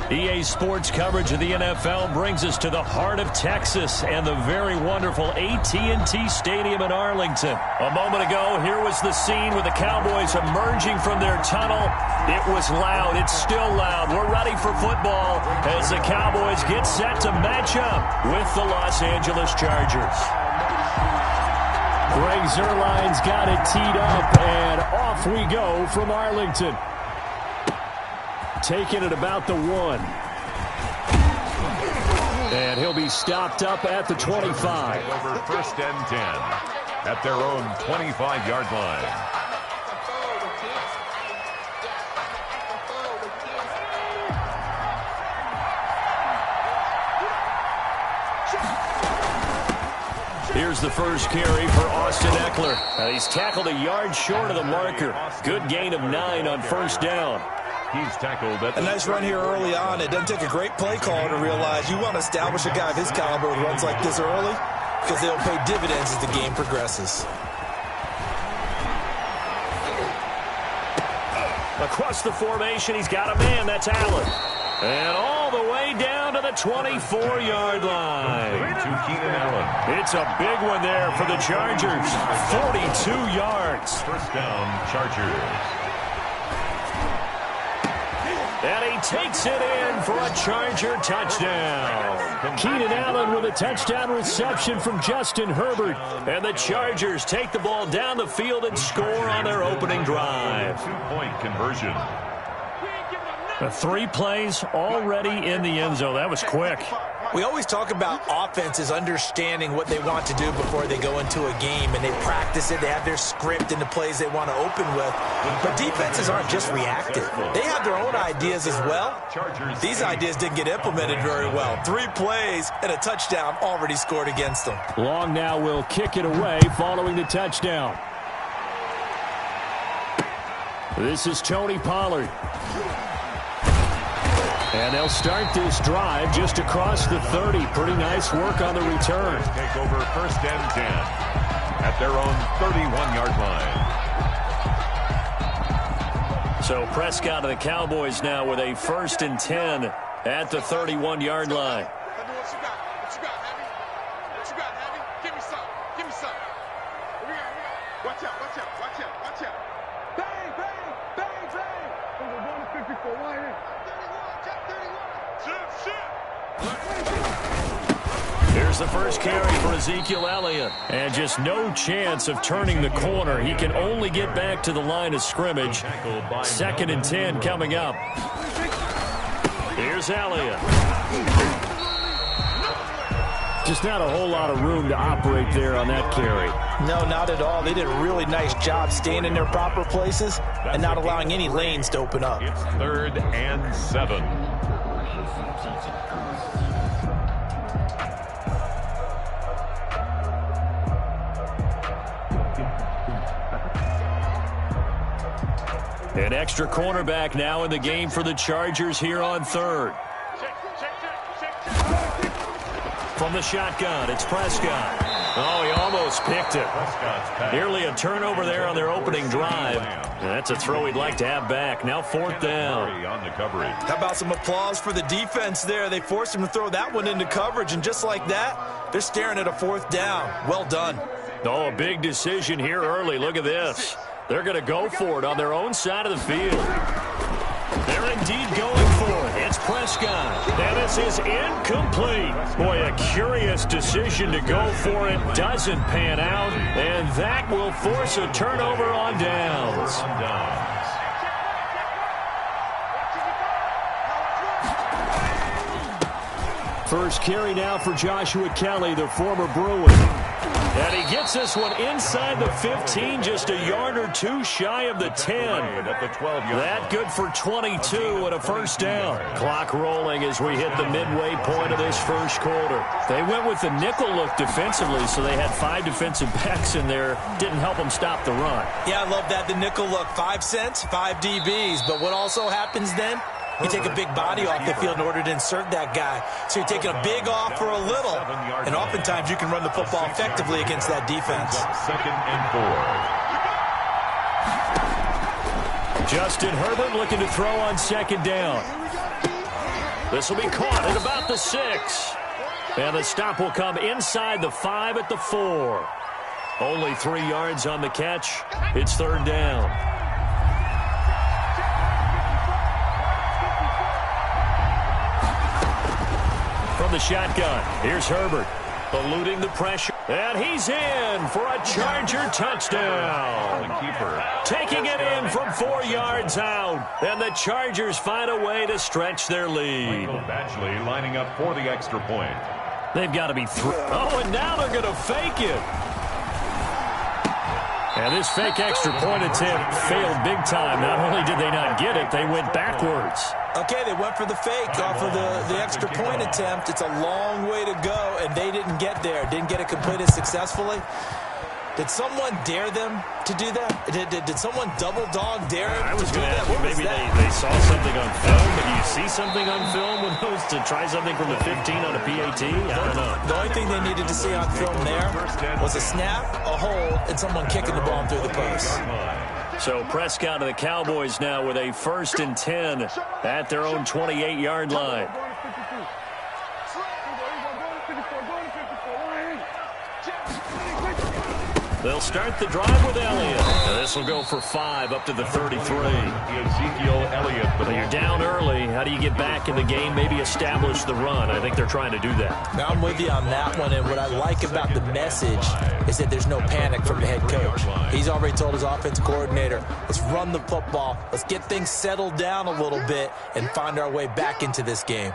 EA Sports coverage of the NFL brings us to the heart of Texas and the very wonderful AT&T Stadium in Arlington. A moment ago, here was the scene with the Cowboys emerging from their tunnel. It was loud. It's still loud. We're ready for football as the Cowboys get set to match up with the Los Angeles Chargers. Greg Zuerlein's got it teed up, and off we go from Arlington. Taking it about the 1. And he'll be stopped up at the 25. Over first and 10 at their own 25-yard line. Here's the first carry for Austin Ekeler. He's tackled a yard short of the marker. Good gain of 9 on first down. He's tackled at a nice run here early on. It doesn't take a great play caller to realize you want to establish a guy of his caliber with runs like this early because they'll pay dividends as the game progresses. Across the formation, he's got a man. That's Allen. And all the way down to the 24-yard line. To Keenan Allen. It's a big one there for the Chargers. 42 yards. First down, Chargers. And he takes it in for a Charger touchdown. Keenan Allen with a touchdown reception from Justin Herbert. And the Chargers take the ball down the field and score on their opening drive. Two-point conversion. 3 plays already in the end zone. That was quick. We always talk about offenses understanding what they want to do before they go into a game, and they practice it. They have their script and the plays they want to open with. But defenses aren't just reactive. They have their own ideas as well. These ideas didn't get implemented very well. 3 plays and a touchdown already scored against them. Long now will kick it away following the touchdown. This is Tony Pollard. And they'll start this drive just across the 30. Pretty nice work on the return. Take over first and 10 at their own 31-yard line. So Prescott of the Cowboys now with a first and 10 at the 31-yard line. Here's the first carry for Ezekiel Elliott. And just no chance of turning the corner. He can only get back to the line of scrimmage. Second and 10 coming up. Here's Elliott. Just not a whole lot of room to operate there on that carry. No, not at all. They did a really nice job staying in their proper places and not allowing any lanes to open up. It's 3rd and 7. An extra cornerback now in the game for the Chargers here on 3rd. From the shotgun, it's Prescott. Oh, he almost picked it. Nearly a turnover there on their opening drive. That's a throw he'd like to have back. Now 4th down. How about some applause for the defense there? They forced him to throw that one into coverage, and just like that, they're staring at a 4th down. Well done. Oh, a big decision here early. Look at this. They're going to go for it on their own side of the field. They're indeed going for it. It's Prescott. And this is incomplete. Boy, a curious decision to go for it. Doesn't pan out. And that will force a turnover on downs. First carry now for Joshua Kelly, the former Bruin. And he gets this one inside the 15, just a yard or 2 shy of the 10. That good for 22 and a first down. Clock rolling as we hit the midway point of this first quarter. They went with the nickel look defensively, so they had 5 defensive backs in there. Didn't help them stop the run. Yeah, I love that, the nickel look. 5 cents, 5 DBs. But what also happens then? You take a big body off the field in order to insert that guy. So you're taking a big off for a little. And oftentimes you can run the football effectively against that defense. 2nd and 4. Justin Herbert looking to throw on 2nd down. This will be caught at about the 6. And the stop will come inside the 5 at the 4. Only 3 yards on the catch. It's 3rd down. From the shotgun, here's Herbert. Eluding the pressure. And he's in for a Charger touchdown. Taking it in from 4 yards out. And the Chargers find a way to stretch their lead. Badgley lining up for the extra point. They've got to be through. Oh, and now they're going to fake it. And this fake extra point attempt failed big time. Not only did they not get it, they went backwards. Okay, they went for the fake off of the extra point attempt. It's a long way to go, and they didn't get there. Didn't get it completed successfully. Did someone dare them to do that? Did someone double dog dare them I was to do going to that? ask you, maybe they saw something on film, but do you see something on film with those to try something from the 15 on a PAT? I don't know. The only thing they needed to see on film there was a snap, a hold, and someone kicking the ball through the post. So Prescott and the Cowboys now with a 1st and 10 at their own 28-yard line. They'll start the drive with Elliott. And this will go for 5 up to the 33. Ezekiel Elliott. But you're down early. How do you get back in the game? Maybe establish the run. I think they're trying to do that. Now I'm with you on that one, and what I like about the message is that there's no panic from the head coach. He's already told his offensive coordinator, let's run the football, let's get things settled down a little bit, and find our way back into this game.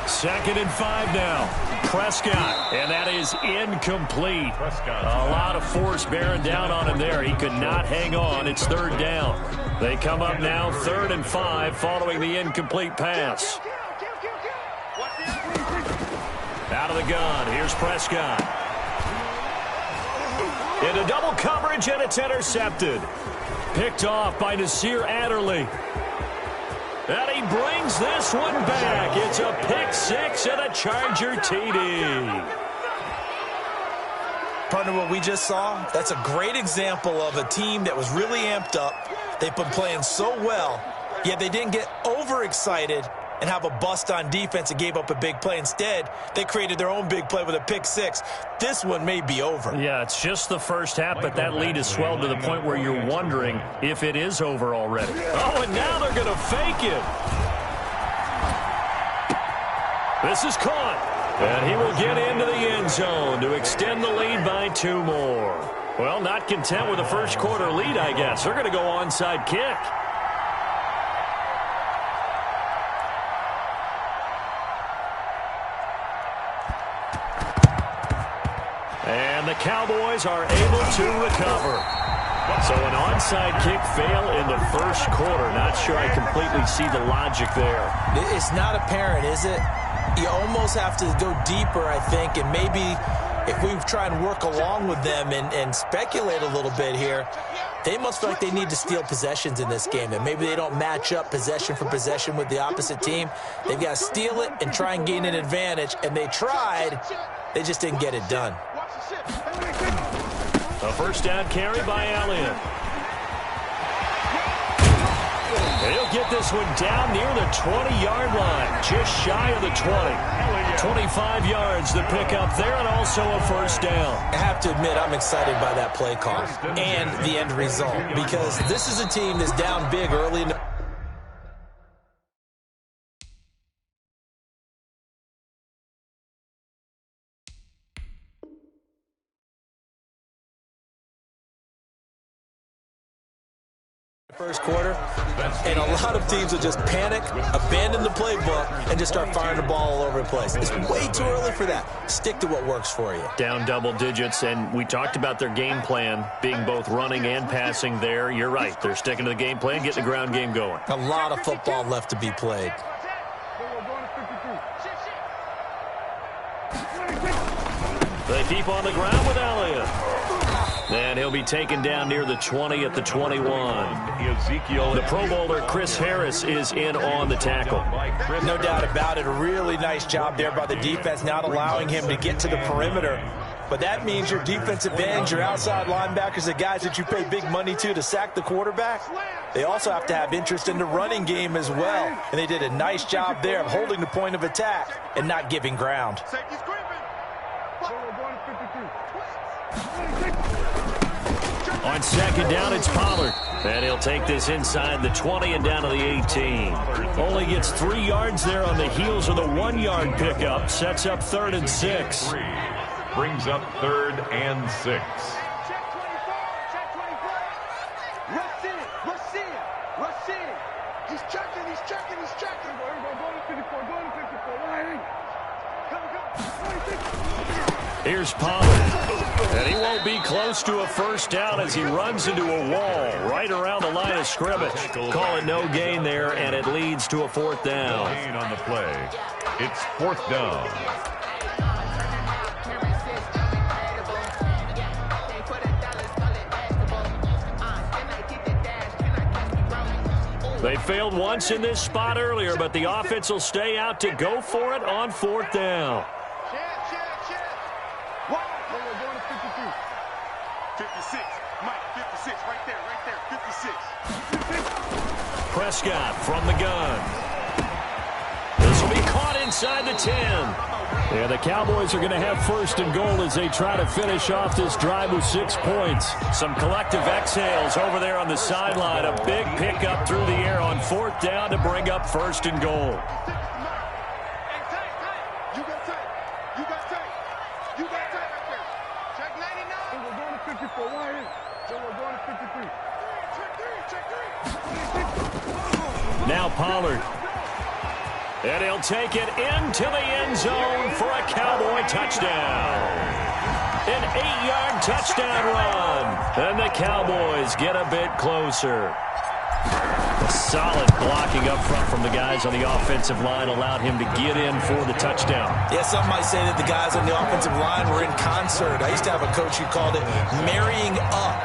2nd and 5 now. Prescott, and that is incomplete. A lot of force bearing down on him there. He could not hang on. It's 3rd down. They come up now 3rd and 5 following the incomplete pass. Out of the gun. Here's Prescott. Into double coverage, and it's intercepted. Picked off by Nasir Adderley. And he brings this one back. It's a pick 6 and a Charger TD. Partner, what we just saw, that's a great example of a team that was really amped up. They've been playing so well, yet they didn't get overexcited and have a bust on defense and gave up a big play. Instead, they created their own big play with a pick 6. This one may be over. Yeah, it's just the first half, but that lead has swelled to the point where you're wondering if it is over already. Oh, and now they're going to fake it. This is caught. And he will get into the end zone to extend the lead by 2 more. Well, not content with a first quarter lead, I guess. They're going to go onside kick. And the Cowboys are able to recover. So an onside kick fail in the first quarter. Not sure I completely see the logic there. It's not apparent, is it? You almost have to go deeper, I think, and maybe if we try and work along with them and speculate a little bit here, they must feel like they need to steal possessions in this game, and maybe they don't match up possession for possession with the opposite team. They've got to steal it and try and gain an advantage, and they tried. They just didn't get it done. A first down carry by Elliott. He'll get this one down near the 20-yard line, just shy of the 20. 25 yards to pick up there, and also a first down. I have to admit, I'm excited by that play call and the end result, because this is a team that's down big early in the first quarter, and a lot of teams will just panic, abandon the playbook, and just start firing the ball all over the place. It's way too early for that. Stick to what works for you. Down double digits, and we talked about their game plan being both running and passing there. You're right. They're sticking to the game plan, getting the ground game going. A lot of football left to be played. They keep on the ground with Elliott. And he'll be taken down near the 20 at the 21. The Pro Bowler Chris Harris is in on the tackle. No doubt about it. A really nice job there by the defense, not allowing him to get to the perimeter But that means your defensive ends, your outside linebackers, the guys that you pay big money to sack the quarterback, they also have to have interest in the running game as well. And they did a nice job there of holding the point of attack and not giving ground. On second down, it's Pollard. And he'll take this inside the 20 and down to the 18. Only gets 3 yards there on the heels of the 1-yard pickup. Sets up 3rd and 6. Brings up 3rd and 6. He's checking. Here's Pollard. And he won't be close to a first down as he runs into a wall right around the line of scrimmage. Call it no gain there, and it leads to a 4th down. Gain on the play. It's 4th down. They failed once in this spot earlier, but the offense will stay out to go for it on 4th down. 56, Mike, 56, right there, 56. Prescott from the gun. This will be caught inside the 10. Yeah, the Cowboys are going to have 1st and goal as they try to finish off this drive with 6 points. Some collective exhales over there on the sideline. A big pickup through the air on 4th down to bring up 1st and goal. Now Pollard. And he'll take it into the end zone for a Cowboy touchdown. An 8-yard touchdown run. And the Cowboys get a bit closer. A solid blocking up front from the guys on the offensive line allowed him to get in for the touchdown. Yeah, some might say that the guys on the offensive line were in concert. I used to have a coach who called it marrying up,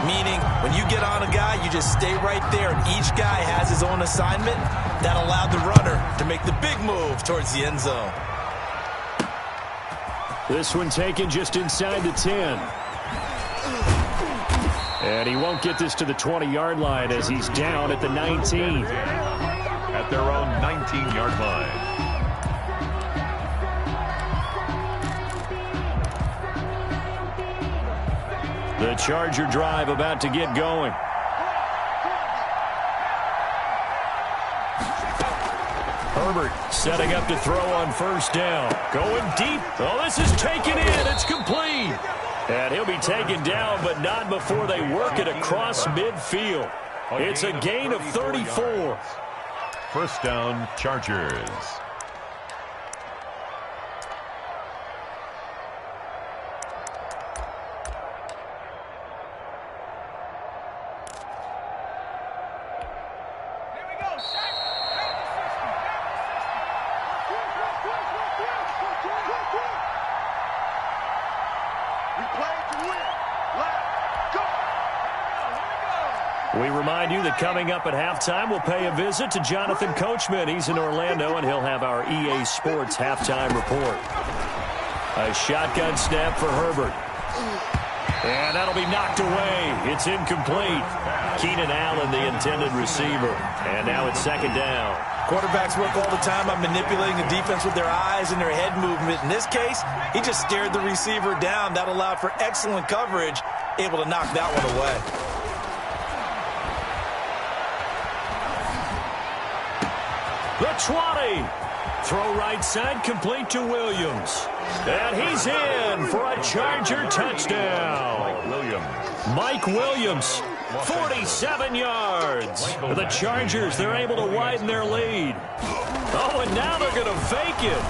meaning when you get on a guy, you just stay right there, and each guy has his own assignment. That allowed the runner to make the big move towards the end zone. This one taken just inside the 10. And he won't get this to the 20-yard line as he's down at the 19. At their own 19-yard line. The Charger drive about to get going. Herbert setting up to throw on 1st down. Going deep. Oh, this is taken in. It's complete. And he'll be taken down, but not before they work it across midfield. It's a gain of 34. 1st down, Chargers. We remind you that coming up at halftime, we'll pay a visit to Jonathan Coachman. He's in Orlando, and he'll have our EA Sports halftime report. A shotgun snap for Herbert. And that'll be knocked away. It's incomplete. Keenan Allen, the intended receiver. And now it's 2nd down. Quarterbacks work all the time on manipulating the defense with their eyes and their head movement. In this case, he just stared the receiver down. That allowed for excellent coverage, able to knock that one away. The 20. Throw right side, complete to Williams. And he's in for a Charger touchdown. Mike Williams, 47 yards. The Chargers, they're able to widen their lead. Oh, and now they're going to fake it.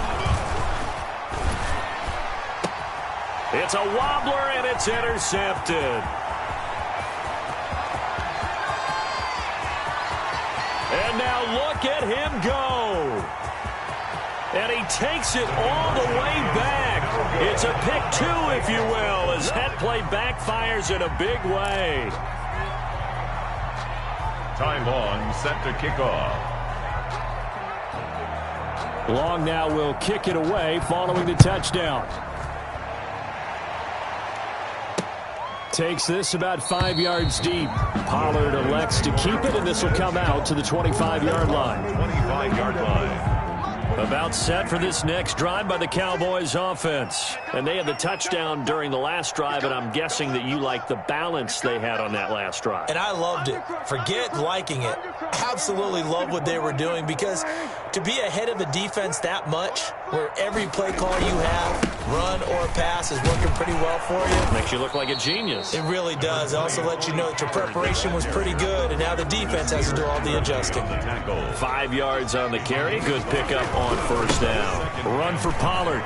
It's a wobbler, and it's intercepted. And now look at him go. And he takes it all the way back. It's a pick 2, if you will, as that play backfires in a big way. Ty Long set to kick off. Long now will kick it away following the touchdown. Takes this about 5 yards deep. Pollard elects to keep it, and this will come out to the 25-yard line. 25-yard line. About set for this next drive by the Cowboys offense. And they had the touchdown during the last drive, and I'm guessing that you like the balance they had on that last drive. And I loved it. Forget liking it. Absolutely love what they were doing, because to be ahead of a defense that much, where every play call you have, run or pass, is working pretty well for you. Makes you look like a genius. It really does. It also lets you know that your preparation was pretty good, and now the defense has to do all the adjusting. 5 yards on the carry. Good pickup on first down. Run for Pollard.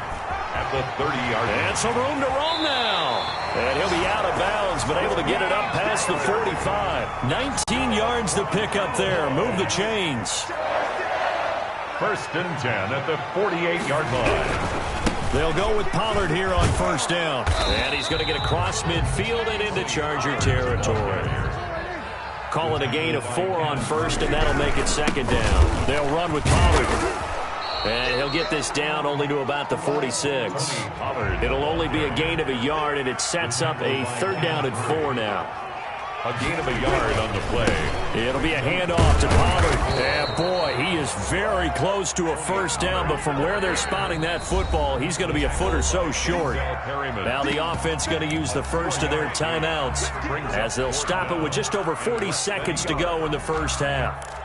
At the 30-yard line. And some room to roam now. And he'll be out of bounds, but able to get it up past the 45. 19 yards to pick up there. Move the chains. 1st and 10 at the 48-yard line. They'll go with Pollard here on first down. And he's going to get across midfield and into Charger territory. Call it a gain of 4 on first, and that'll make it 2nd down. They'll run with Pollard. And he'll get this down only to about the 46. It'll only be a gain of a yard, and it sets up a 3rd down and 4 now. A gain of a yard on the play. It'll be a handoff to Pollard. Yeah, boy, he is very close to a first down, but from where they're spotting that football, he's going to be a foot or so short. Now the offense going to use the first of their timeouts as they'll stop it with just over 40 seconds to go in the first half.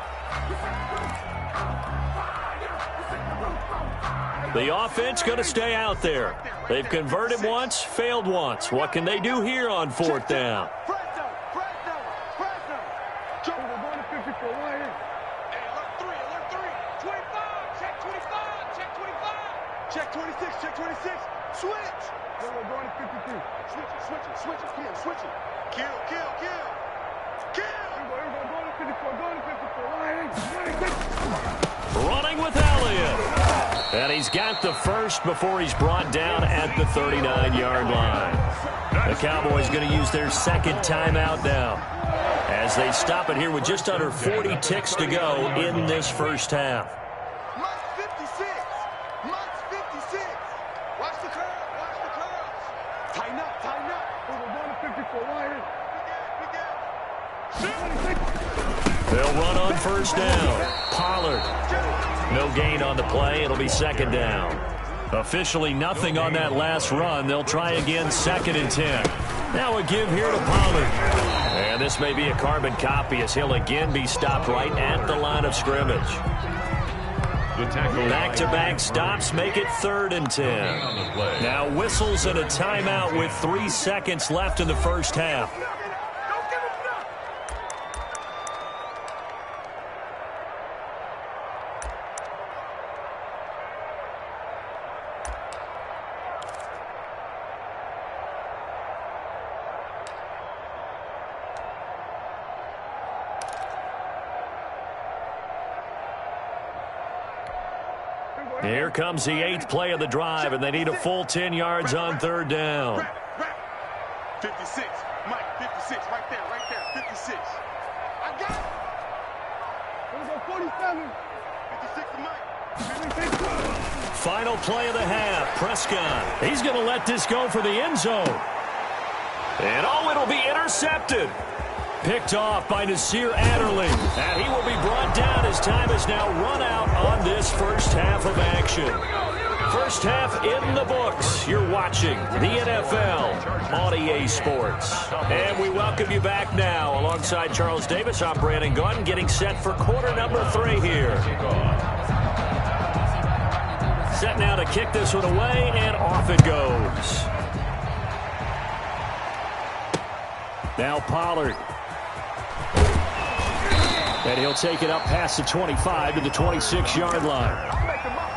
The offense going to stay out there. They've converted once, failed once. What can they do here on 4th down? Check 26, check 26. Switch. We're going to 53. Switch it. Switch it. Kill. Running with Elliott. And he's got the first before he's brought down at the 39-yard line. The Cowboys going to use their 2nd timeout now as they stop it here with just under 40 ticks to go in this first half. They'll run on first down. Pollard. No gain on the play. It'll be 2nd down. Officially nothing on that last run. They'll try again 2nd and 10. Now a give here to Pollard. And this may be a carbon copy as he'll again be stopped right at the line of scrimmage. Back-to-back stops make it 3rd and 10. Now whistles and a timeout with 3 seconds left in the first half. Here comes the 8th play of the drive, and they need a full 10 yards on 3rd down. 56, Mike, 56, right there, 56. I got it. There we go, 47. 56 to Mike. Final play of the half, Prescott. He's going to let this go for the end zone. And it'll be intercepted. Picked off by Nasir Adderley. And he will be brought down as time is now run out on this first half of action. First half in the books. You're watching the NFL on EA Sports. And we welcome you back now. Alongside Charles Davis, I'm Brandon Gaudin, getting set for quarter number 3 here. Set now to kick this one away, and off it goes. Now Pollard. And he'll take it up past the 25 to the 26-yard line.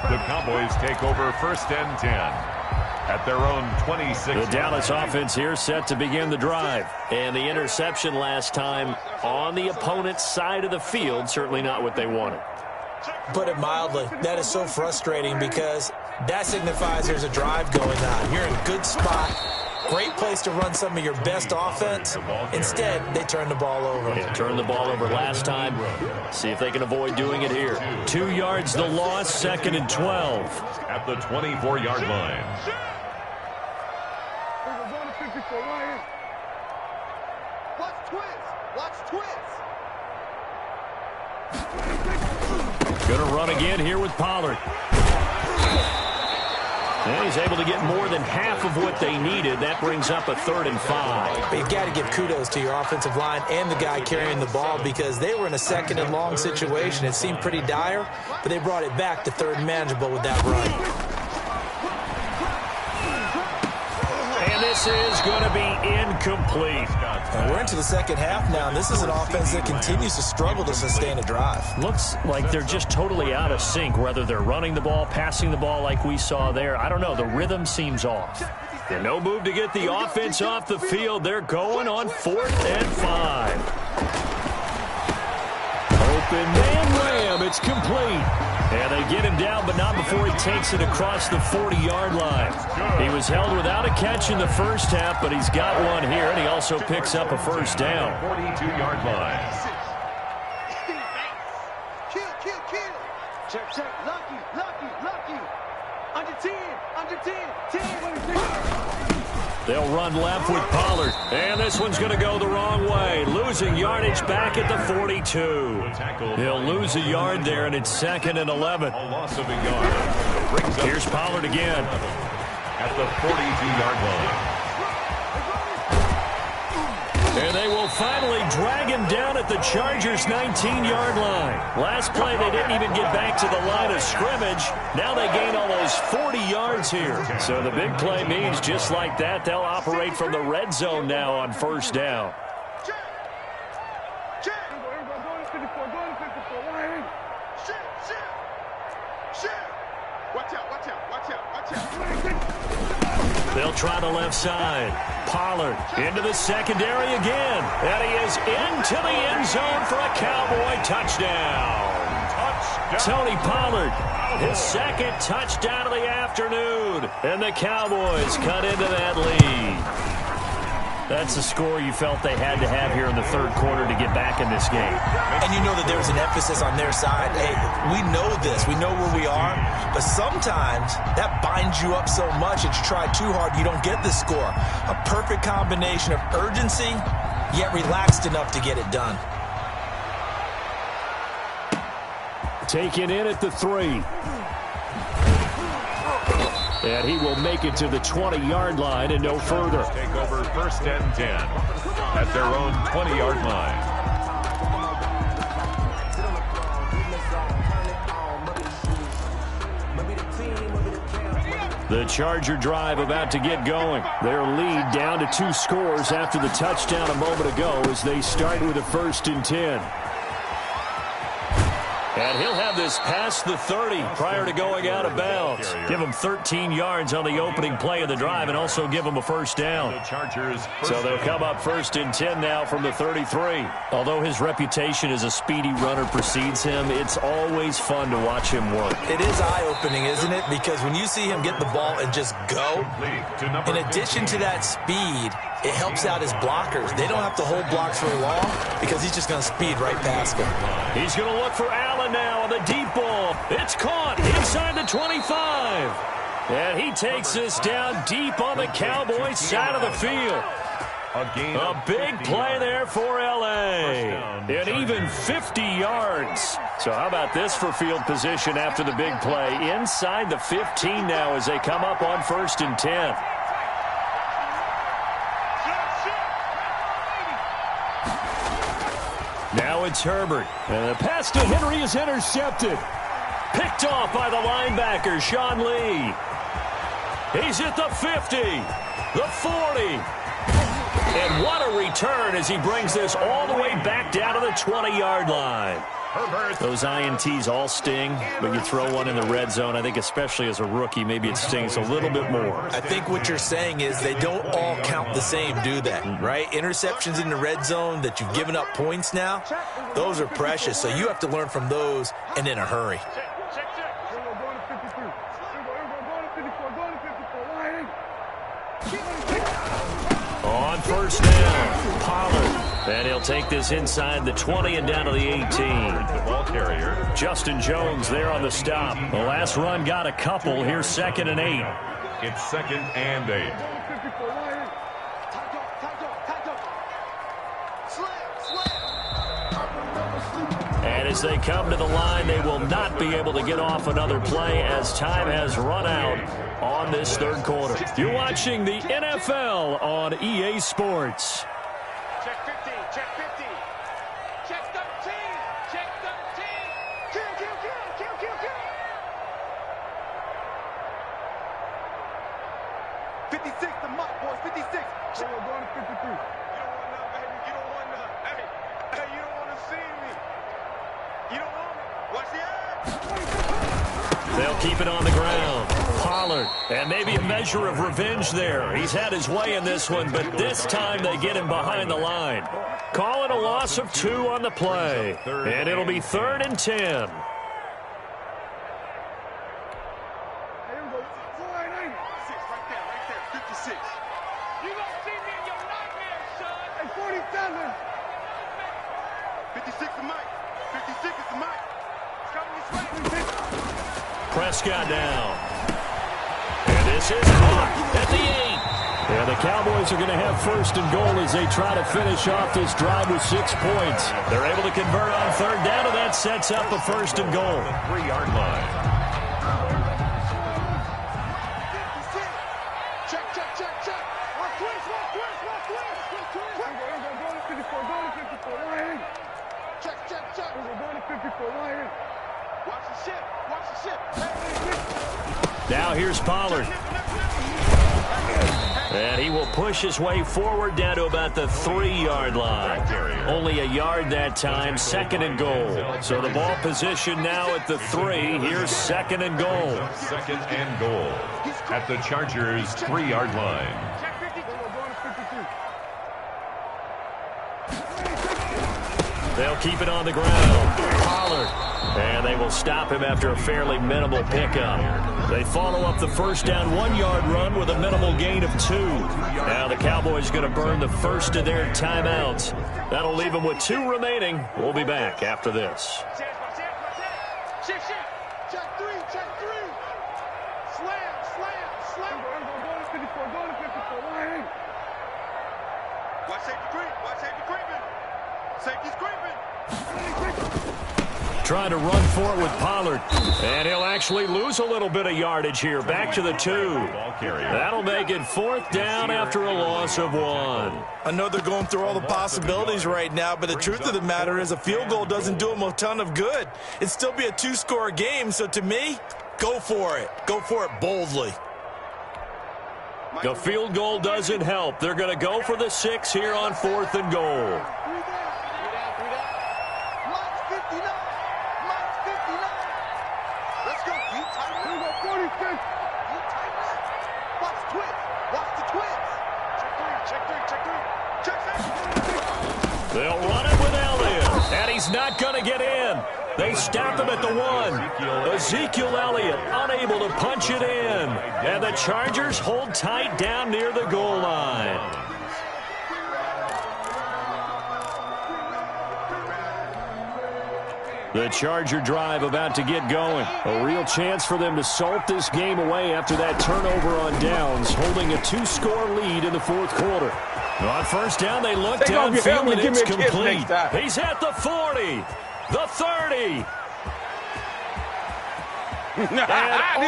The Cowboys take over 1st and 10 at their own 26. The Dallas offense here set to begin the drive. And the interception last time on the opponent's side of the field, certainly not what they wanted. Put it mildly, that is so frustrating because that signifies there's a drive going on. You're in a good spot. Great place to run some of your best offense. Instead, they turn the ball over. Yeah, turned the ball over last time. See if they can avoid doing it here. 2 yards the loss, 2nd and 12. At the 24-yard line. Watch twins. Gonna run again here with Pollard. And he's able to get more than half of what they needed. That brings up a 3rd and 5. But you've got to give kudos to your offensive line and the guy carrying the ball because they were in a 2nd and long situation. It seemed pretty dire, but they brought it back to 3rd and manageable with that run. And this is going to be incomplete. And we're into the 2nd half now, and this is an offense that continues to struggle to sustain a drive. Looks like they're just totally out of sync, whether they're running the ball, passing the ball like we saw there. I don't know. The rhythm seems off. And no move to get the offense off the field. They're going on 4th and 5. Open man ram. It's complete. And they get him down, but not before he takes it across the 40-yard line. He was held without a catch in the first half, but he's got one here, and he also picks up a first down. 42-yard line. Kill. Check. Lucky. Under 10. 10. They'll run left with Pollard. And this one's going to go the wrong way. Losing yardage back at the 42. He'll lose a yard there, and it's 2nd and 11. A loss of a yard. Here's Pollard again. At the 42-yard line. And they will finally drag him down at the Chargers' 19-yard line. Last play, they didn't even get back to the line of scrimmage. Now they gain almost 40 yards here. So the big play means just like that, they'll operate from the red zone now on 1st down. Check. Watch out. They'll try the left side. Pollard into the secondary again. And he is into the end zone for a Cowboy touchdown. Tony Pollard, his 2nd touchdown of the afternoon. And the Cowboys cut into that lead. That's the score you felt they had to have here in the 3rd quarter to get back in this game. And you know that there's an emphasis on their side. Hey, we know this. We know where we are. But sometimes that binds you up so much that you try too hard, you don't get the score. A perfect combination of urgency, yet relaxed enough to get it done. Taken in at the 3. And he will make it to the 20-yard line and no further. Take over 1st and 10 at their own 20-yard line. The Charger drive about to get going. Their lead down to 2 scores after the touchdown a moment ago as they start with a 1st and 10. And he'll have this past the 30 prior to going out of bounds. Give him 13 yards on the opening play of the drive and also give him a 1st down. So they'll come up 1st and 10 now from the 33. Although his reputation as a speedy runner precedes him, it's always fun to watch him work. It is eye-opening, isn't it? Because when you see him get the ball and just go, in addition to that speed, it helps out his blockers. They don't have to hold blocks for long because he's just going to speed right past them. He's going to look for Allen now on the deep ball. It's caught inside the 25. And he takes this down deep on the Cowboys side of the field. A big play there for L.A. And even 50 yards. So how about this for field position after the big play? Inside the 15 now as they come up on 1st and 10. Now it's Herbert. And the pass to Henry is intercepted. Picked off by the linebacker, Sean Lee. He's at the 50, the 40. And what a return as he brings this all the way back down to the 20-yard line. Those INTs all sting, but you throw one in the red zone, I think especially as a rookie, maybe it stings a little bit more. I think what you're saying is they don't all count the same, do they? Right? Interceptions in the red zone that you've given up points now, those are precious. So you have to learn from those and in a hurry. On 1st down, Pollard. And he'll take this inside the 20 and down to the 18. The ball carrier. Justin Jones there on the stop. The last run got a couple. Here's 2nd and 8. It's 2nd and 8. And as they come to the line, they will not be able to get off another play as time has run out on this third quarter. You're watching the NFL on EA Sports. Check 15, check 15. Check 13, check 13. Kill. 56, the mark, boys, 56. Check. We're going to 53. You don't want none, baby. You don't want none. Hey, you don't want to see me. You don't want me. Watch the eye. They'll keep it on the ground. Pollard, and maybe a measure of revenge there. He's had his way in this one, but this time they get him behind the line. Call it a loss of 2 on the play, and it'll be 3rd and 10. Prescott down. And this is caught at the 8. And the Cowboys are going to have 1st and goal as they try to finish off this drive with 6 points. They're able to convert on 3rd down, and that sets up a 1st and goal. 3-yard line. Check. Walk twist. Check. We're going to 54. Watch the ship. Now here's Pollard. And he will push his way forward down to about the 3-yard line. Only a yard that time, 2nd and goal. So the ball position now at the 3. Here's 2nd and goal. 2nd and goal at the Chargers' 3-yard line. They'll keep it on the ground. Pollard. And they will stop him after a fairly minimal pickup. They follow up the first down 1-yard run with a minimal gain of 2. Now the Cowboys going to burn the first of their timeouts. That'll leave them with 2 remaining. We'll be back after this. Check 3. Slam. Go to 54. Watch safety creeping. Safety's creeping. Trying to run for it with Pollard. And he'll actually lose a little bit of yardage here. Back to the 2. That'll make it 4th down after a loss of 1. I know they're going through all the possibilities right now, but the truth of the matter is a field goal doesn't do them a ton of good. It'd still be a 2-score game, so to me, go for it. Go for it boldly. The field goal doesn't help. They're going to go for the 6 here on 4th and goal. They'll run it with Elliott, and he's not going to get in. They stop him at the 1. Ezekiel Elliott unable to punch it in, and the Chargers hold tight down near the goal line. The Charger drive about to get going. A real chance for them to salt this game away after that turnover on downs, holding a 2-score lead in the 4th quarter. On 1st down, they look downfield, and it's complete. He's at the 40, the 30. And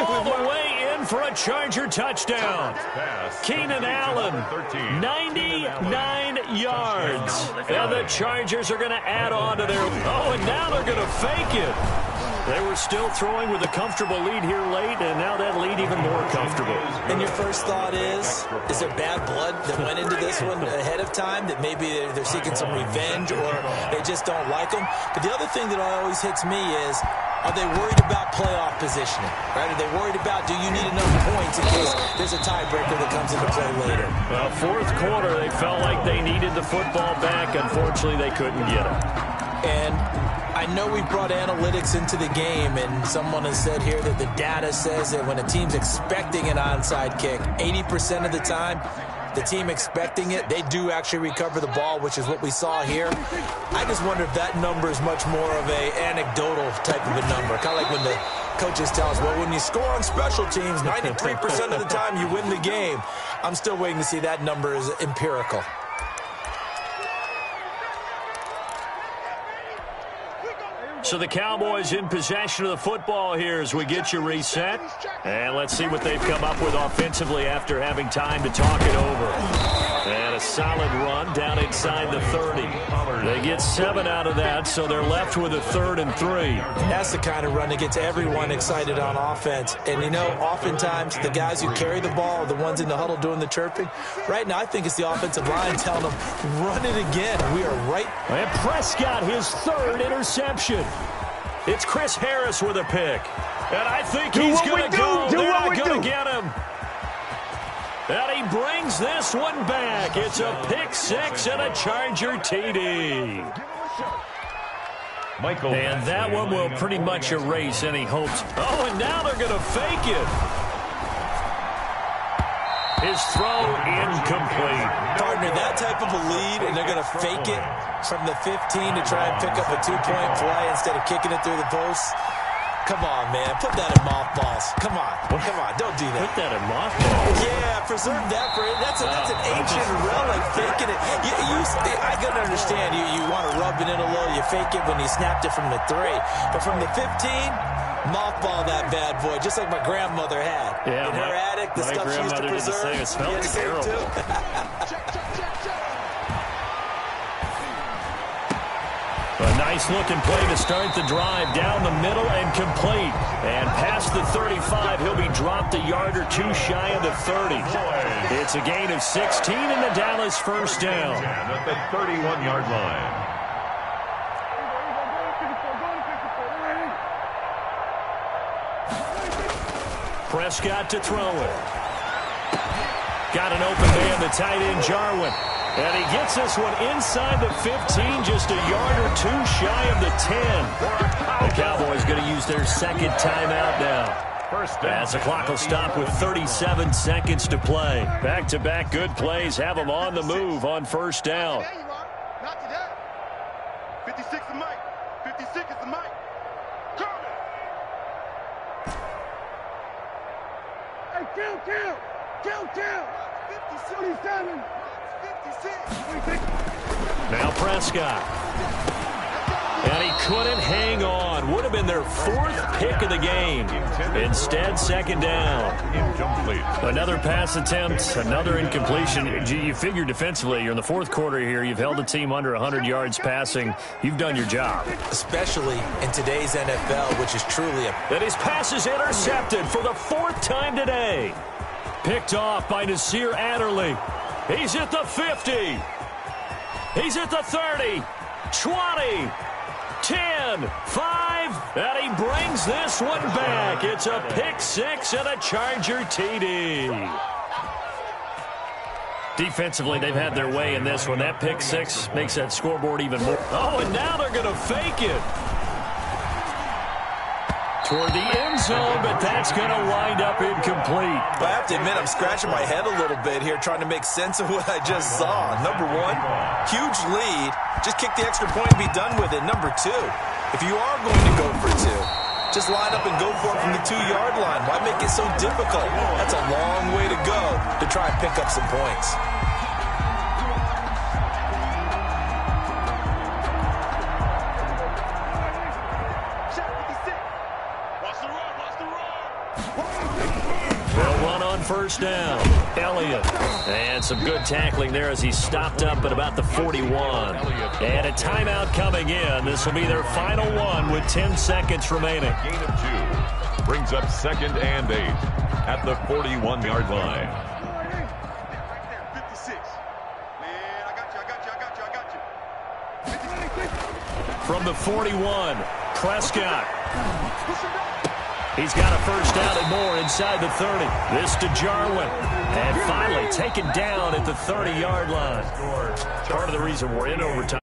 all the way in for a Charger touchdown. Keenan Allen, 99 yards. And the Chargers are going to add on to their... Oh, and now they're going to fake it. They were still throwing with a comfortable lead here late, and now that lead even more comfortable. And your first thought is there bad blood that went into this one ahead of time, that maybe they're seeking some revenge or they just don't like them? But the other thing that always hits me is, are they worried about playoff positioning? Right? Are they worried about, do you need enough points in case there's a tiebreaker that comes into play later? Well, 4th quarter, they felt like they needed the football back. Unfortunately, they couldn't get it. And I know we brought analytics into the game, and someone has said here that the data says that when a team's expecting an onside kick, 80% of the time, the team expecting it, they do actually recover the ball, which is what we saw here. I just wonder if that number is much more of a anecdotal type of a number. Kind of like when the coaches tell us, well, when you score on special teams, 93% of the time you win the game. I'm still waiting to see that number is empirical. So the Cowboys in possession of the football here as we get you reset. And let's see what they've come up with offensively after having time to talk it over. And a solid run down inside the 30. They get 7 out of that, so they're left with a 3rd and 3. That's the kind of run that gets everyone excited on offense. And, you know, oftentimes the guys who carry the ball are the ones in the huddle doing the chirping. Right now, I think it's the offensive line telling them, run it again. We are right. And Prescott, his 3rd interception. It's Chris Harris with a pick. And I think he's going to go. They're not going to get him. And he brings this one back. It's a pick 6 and a Charger TD. And that one will pretty much erase any hopes. Oh, and now they're going to fake it. His throw incomplete. Partner, that type of a lead, and they're going to fake it from the 15 to try and pick up a 2-point play instead of kicking it through the post. Come on, man. Put that in mothballs. Come on. Come on. Don't do that. Put that in mothballs? Yeah, preserve that for it. That's an ancient relic, faking it. I can understand. You want to rub it in a little. You fake it when you snapped it from the 3. But from the 15, mothball that bad boy, just like my grandmother had. Yeah, in her attic, the stuff she used to preserve. It smelled terrible. A nice-looking play to start the drive down the middle and complete. And past the 35, he'll be dropped a yard or 2 shy of the 30. It's a gain of 16 and the Dallas first down. At the 31-yard line. Prescott to throw it. Got an open man, the tight end, Jarwin. And he gets this one inside the 15, just a yard or 2 shy of the 10. The Cowboys going to use their 2nd timeout now. As the clock will stop with 37 seconds to play. Back-to-back good plays have them on the move on first down. There you are. Not today. 56 is Mike. 56 is the Mike. Coming. Hey, kill. 57. Now Prescott. And he couldn't hang on. Would have been their 4th pick of the game. Instead, 2nd down. Incomplete. Another pass attempt, another incompletion. You figure defensively, you're in the 4th quarter here. You've held a team under 100 yards passing. You've done your job. Especially in today's NFL, which is truly a... And his pass is intercepted for the 4th time today. Picked off by Nasir Adderley. He's at the 50. He's at the 30. 20. 10. 5. And he brings this one back. It's a pick 6 and a Charger TD. Defensively, they've had their way in this one. That pick 6 makes that scoreboard even more. Oh, and now they're going to fake it. Toward the end zone, but that's going to wind up incomplete. I have to admit, I'm scratching my head a little bit here trying to make sense of what I just saw. Number 1, huge lead. Just kick the extra point and be done with it. Number 2, if you are going to go for 2, just line up and go for it from the 2-yard line. Why make it so difficult? That's a long way to go to try and pick up some points. They'll run on first down. Elliott. And some good tackling there as he stopped up at about the 41. And a timeout coming in. This will be their final one with 10 seconds remaining. Gain of 2. Brings up 2nd and 8 at the 41-yard line. Right there, 56. Man, I got you. From the 41, Prescott. He's got a first down and more inside the 30. This to Jarwin. And finally taken down at the 30-yard line. Part of the reason we're in overtime.